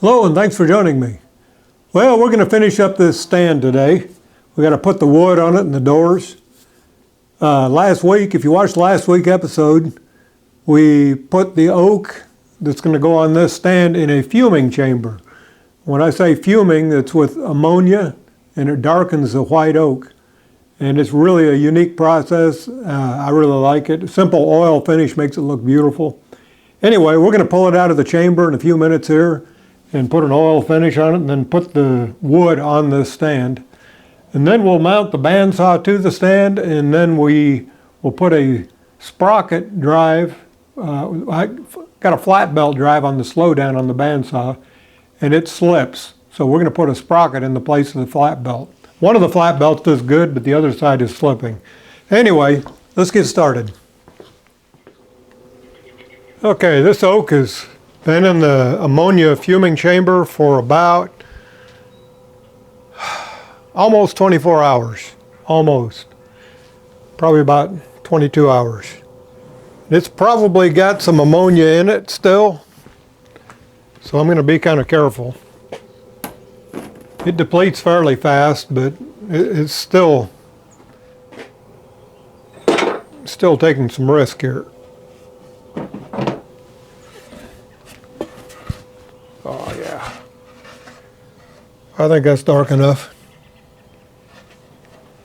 Hello and thanks for joining me. Well, we're going to finish up this stand today. We got to put the wood on it and the doors. Last week, if you watched last week's episode, we put the oak that's going to go on this stand in a fuming chamber. When I say fuming, it's with ammonia and it darkens the white oak. And it's really a unique process. I really like it. Simple oil finish makes it look beautiful. Anyway, we're going to pull it out of the chamber in a few minutes here and put an oil finish on it and then put the wood on this stand. And then we'll mount the bandsaw to the stand and then we will put a sprocket drive. I got a flat belt drive on the slowdown on the bandsaw and it slips. So we're going to put a sprocket in the place of the flat belt. One of the flat belts does good, but the other side is slipping. Anyway, let's get started. Okay, this oak has been in the ammonia fuming chamber for about almost 24 hours. Almost. Probably about 22 hours. It's probably got some ammonia in it still, so I'm going to be kind of careful. It depletes fairly fast, but it's still taking some risk here. Oh yeah. I think that's dark enough.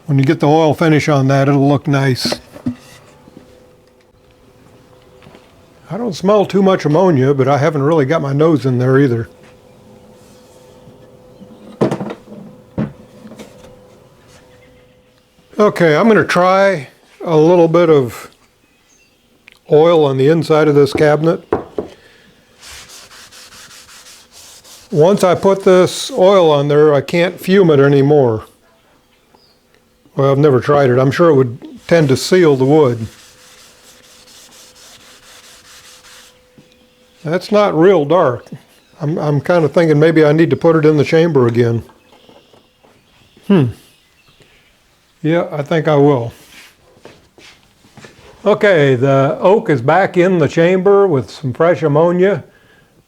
When you get the oil finish on that, it'll look nice. I don't smell too much ammonia, but I haven't really got my nose in there either. Okay, I'm going to try a little bit of oil on the inside of this cabinet. Once I put this oil on there, I can't fume it anymore. Well, I've never tried it. I'm sure it would tend to seal the wood. That's not real dark. I'm kind of thinking maybe I need to put it in the chamber again. Yeah, I think I will. Okay, the oak is back in the chamber with some fresh ammonia.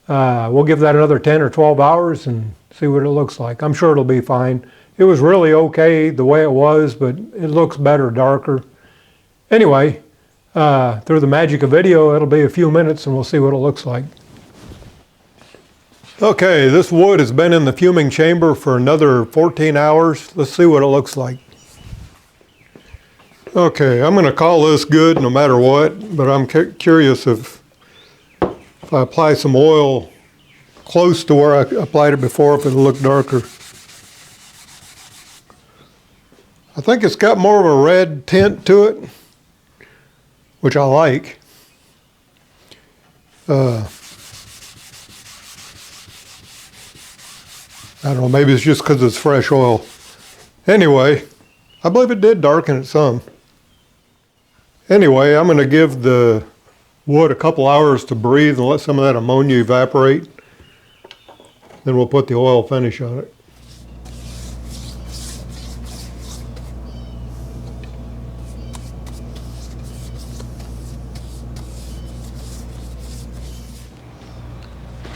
We'll give that another 10 or 12 hours and see what it looks like. I'm sure it'll be fine. It was really okay the way it was, but it looks better darker. Anyway, through the magic of video, it'll be a few minutes and we'll see what it looks like. Okay, this wood has been in the fuming chamber for another 14 hours. Let's see what it looks like. Okay, I'm going to call this good no matter what, but I'm curious if I apply some oil close to where I applied it before, if it'll look darker. I think it's got more of a red tint to it, which I like. I don't know, maybe it's just because it's fresh oil. Anyway, I believe it did darken it some. Anyway, I'm going to give the wood a couple hours to breathe and let some of that ammonia evaporate. Then we'll put the oil finish on it.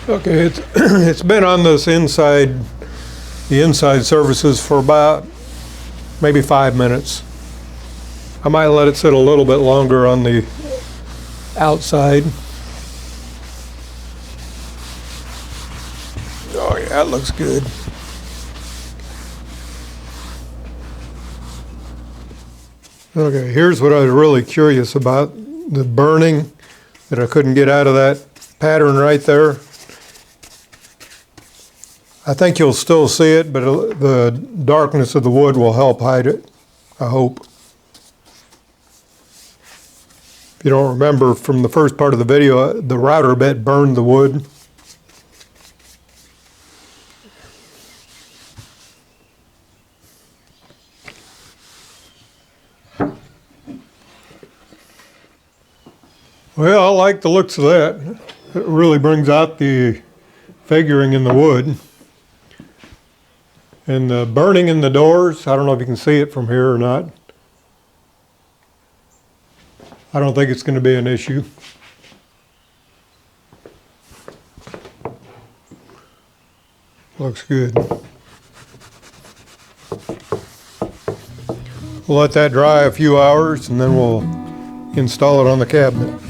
Okay, it's been on this the inside surfaces for about maybe 5 minutes. I might let it sit a little bit longer on the outside. Oh yeah, that looks good. Okay, here's what I was really curious about. The burning that I couldn't get out of that pattern right there. I think you'll still see it, but the darkness of the wood will help hide it, I hope. If you don't remember from the first part of the video, the router bit burned the wood. Well, I like the looks of that. It really brings out the figuring in the wood. And the burning in the doors, I don't know if you can see it from here or not. I don't think it's going to be an issue. Looks good. We'll let that dry a few hours and then we'll install it on the cabinet.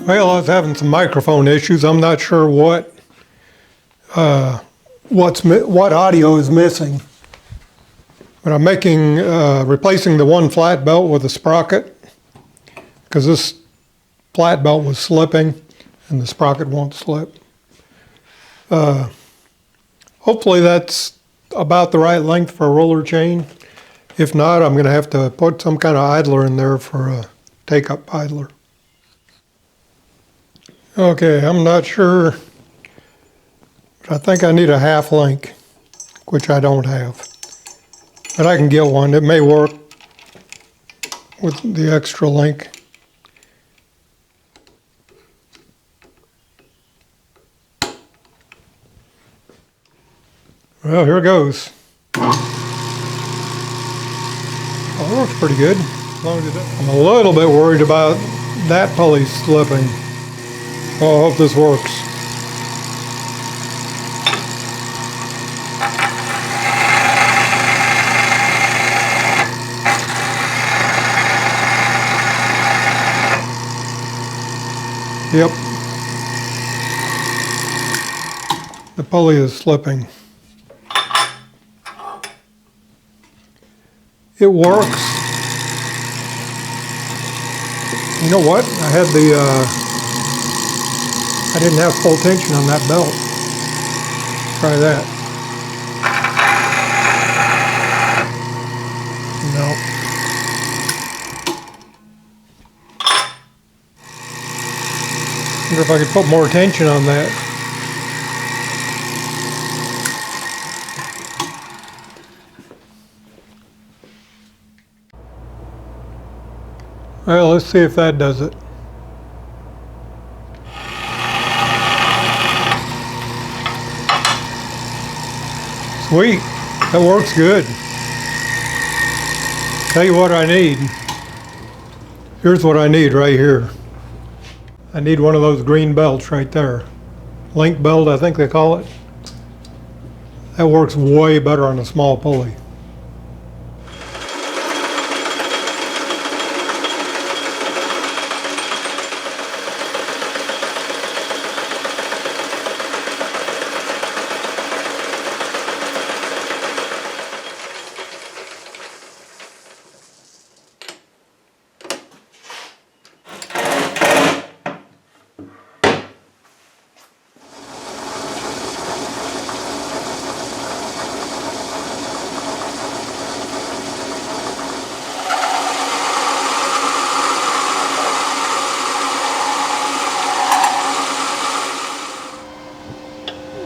Well, I was having some microphone issues. I'm not sure what audio is missing. But I'm replacing the one flat belt with a sprocket because this flat belt was slipping and the sprocket won't slip. Hopefully that's about the right length for a roller chain. If not, I'm going to have to put some kind of idler in there for a take-up idler. Okay, I'm not sure, but I think I need a half link, which I don't have. But I can get one. It may work with the extra link. Well, here it goes. Oh, it works pretty good. I'm a little bit worried about that pulley slipping. Oh, I hope this works. Yep. The pulley is slipping. It works. You know what? I didn't have full tension on that belt. Try that. No. Wonder if I could put more tension on that. Well, let's see if that does it. Sweet, that works good. Tell you what I need. Here's what I need right here. I need one of those green belts right there. Link belt, I think they call it. That works way better on a small pulley.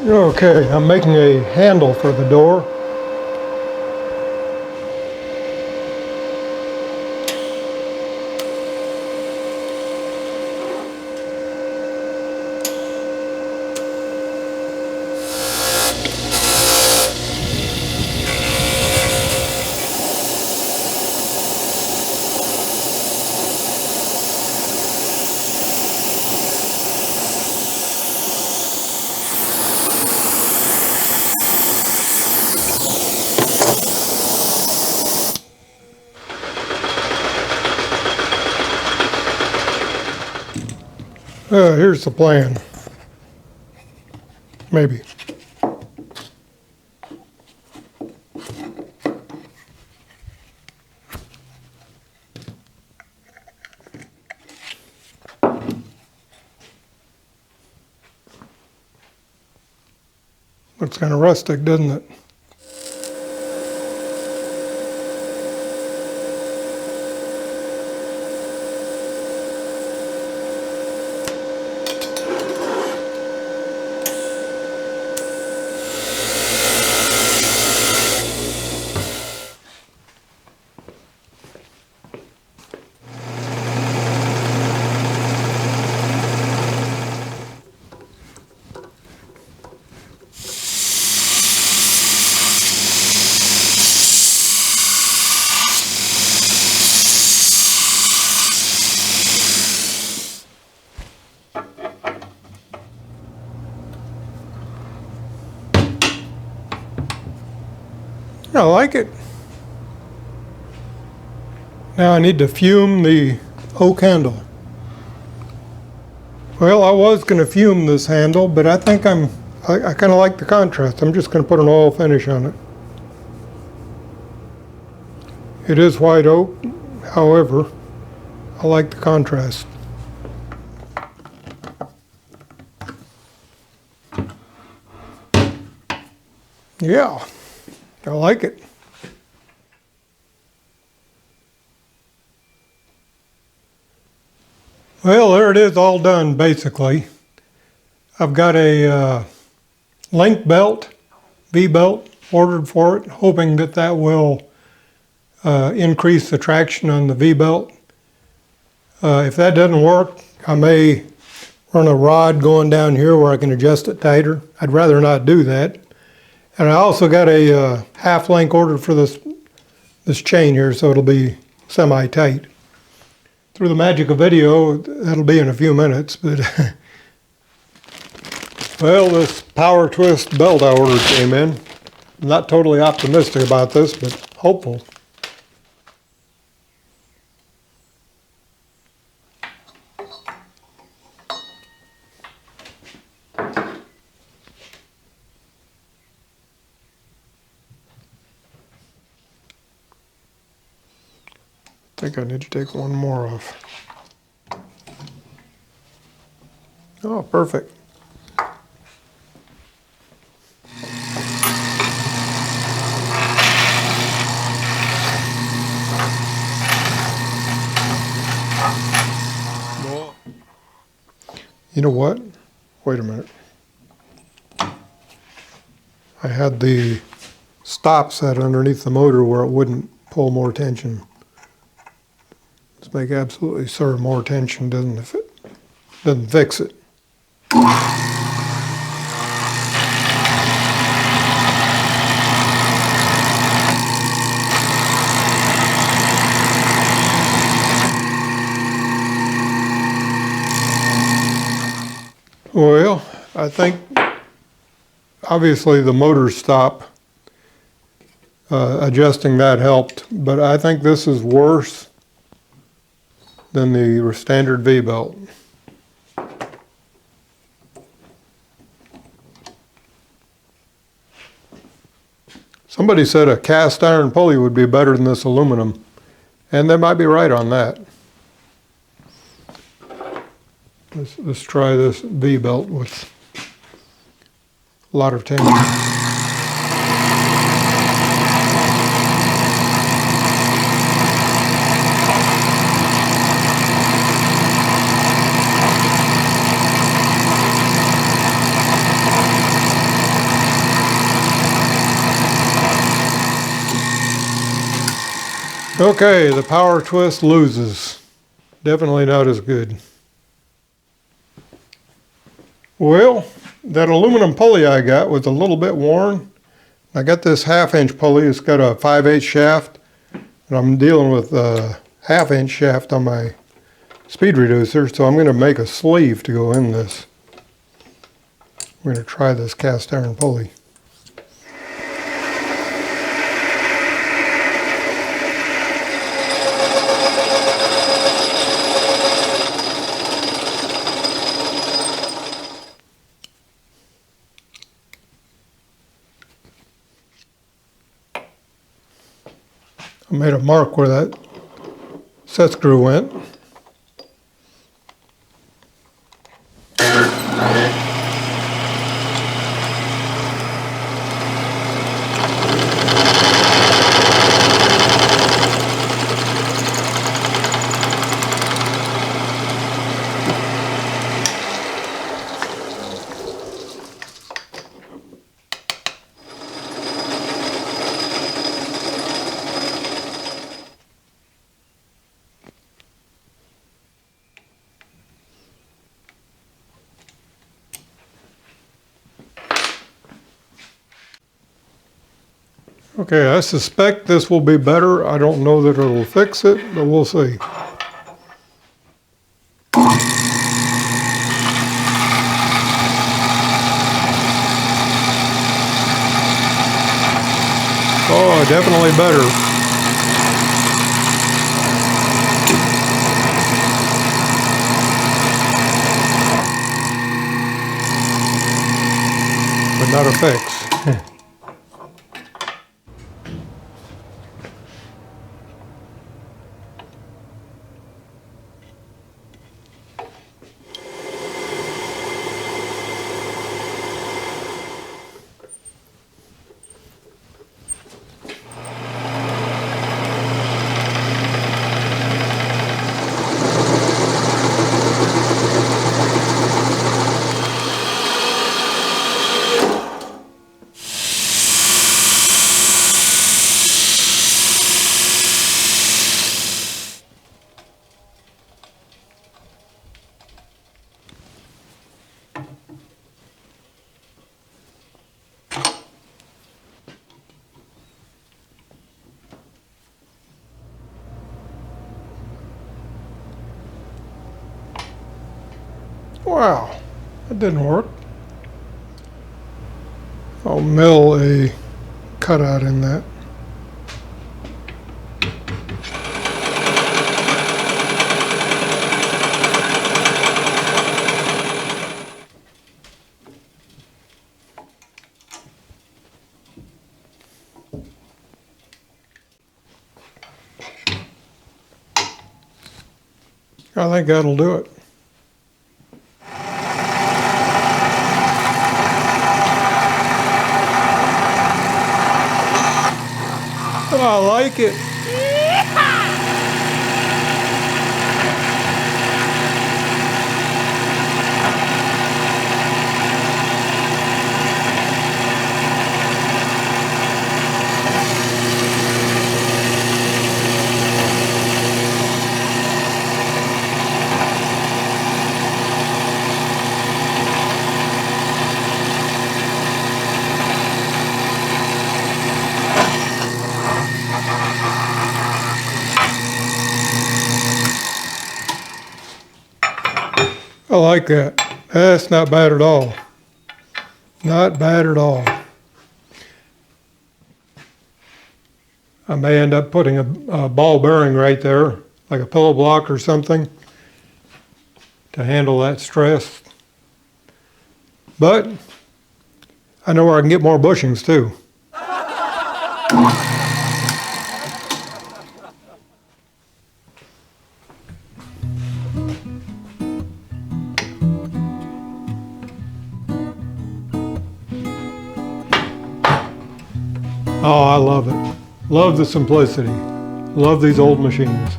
Okay, I'm making a handle for the door. Here's the plan. Maybe. Looks kind of rustic, doesn't it? I like it. Now I need to fume the oak handle. Well, I was going to fume this handle, but I think I kind of like the contrast. I'm just going to put an oil finish on it. It is white oak, however, I like the contrast. Yeah, I like it. Well, there it is, all done basically. I've got a link belt, V-belt, ordered for it, hoping that that will increase the traction on the V-belt. If that doesn't work, I may run a rod going down here where I can adjust it tighter. I'd rather not do that. And I also got a half link ordered for this chain here, so it'll be semi-tight. Through the magic of video, that'll be in a few minutes, but well, this power twist belt I ordered came in. I'm not totally optimistic about this, but hopeful. I think I need to take one more off. Oh, perfect. You know what? Wait a minute. I had the stop set underneath the motor where it wouldn't pull more tension. Let's make absolutely certain more tension doesn't fix it. Well, I think obviously the motor stop, adjusting that helped, but I think this is worse than the standard V-belt. Somebody said a cast iron pulley would be better than this aluminum, and they might be right on that. Let's try this V-belt with a lot of tension. Okay, the power twist loses. Definitely not as good. Well, that aluminum pulley I got was a little bit worn. I got this 1/2-inch pulley. It's got a 5/8 shaft, and I'm dealing with a 1/2-inch shaft on my speed reducer, so I'm going to make a sleeve to go in this. We're going to try this cast iron pulley. I made a mark where that set screw went. Okay, I suspect this will be better. I don't know that it'll fix it, but we'll see. Oh, definitely better. But not a fix. Wow, that didn't work. I'll mill a cutout in that. I think that'll do it. I like it. I like that. That's not bad at all. Not bad at all. I may end up putting a ball bearing right there, like a pillow block or something, to handle that stress. But I know where I can get more bushings too. Oh, I love it. Love the simplicity. Love these old machines.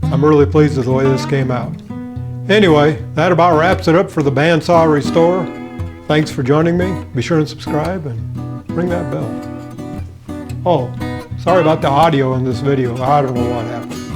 I'm really pleased with the way this came out. Anyway, that about wraps it up for the Bandsaw Restore. Thanks for joining me. Be sure and subscribe and ring that bell. Oh, sorry about the audio in this video. I don't know what happened.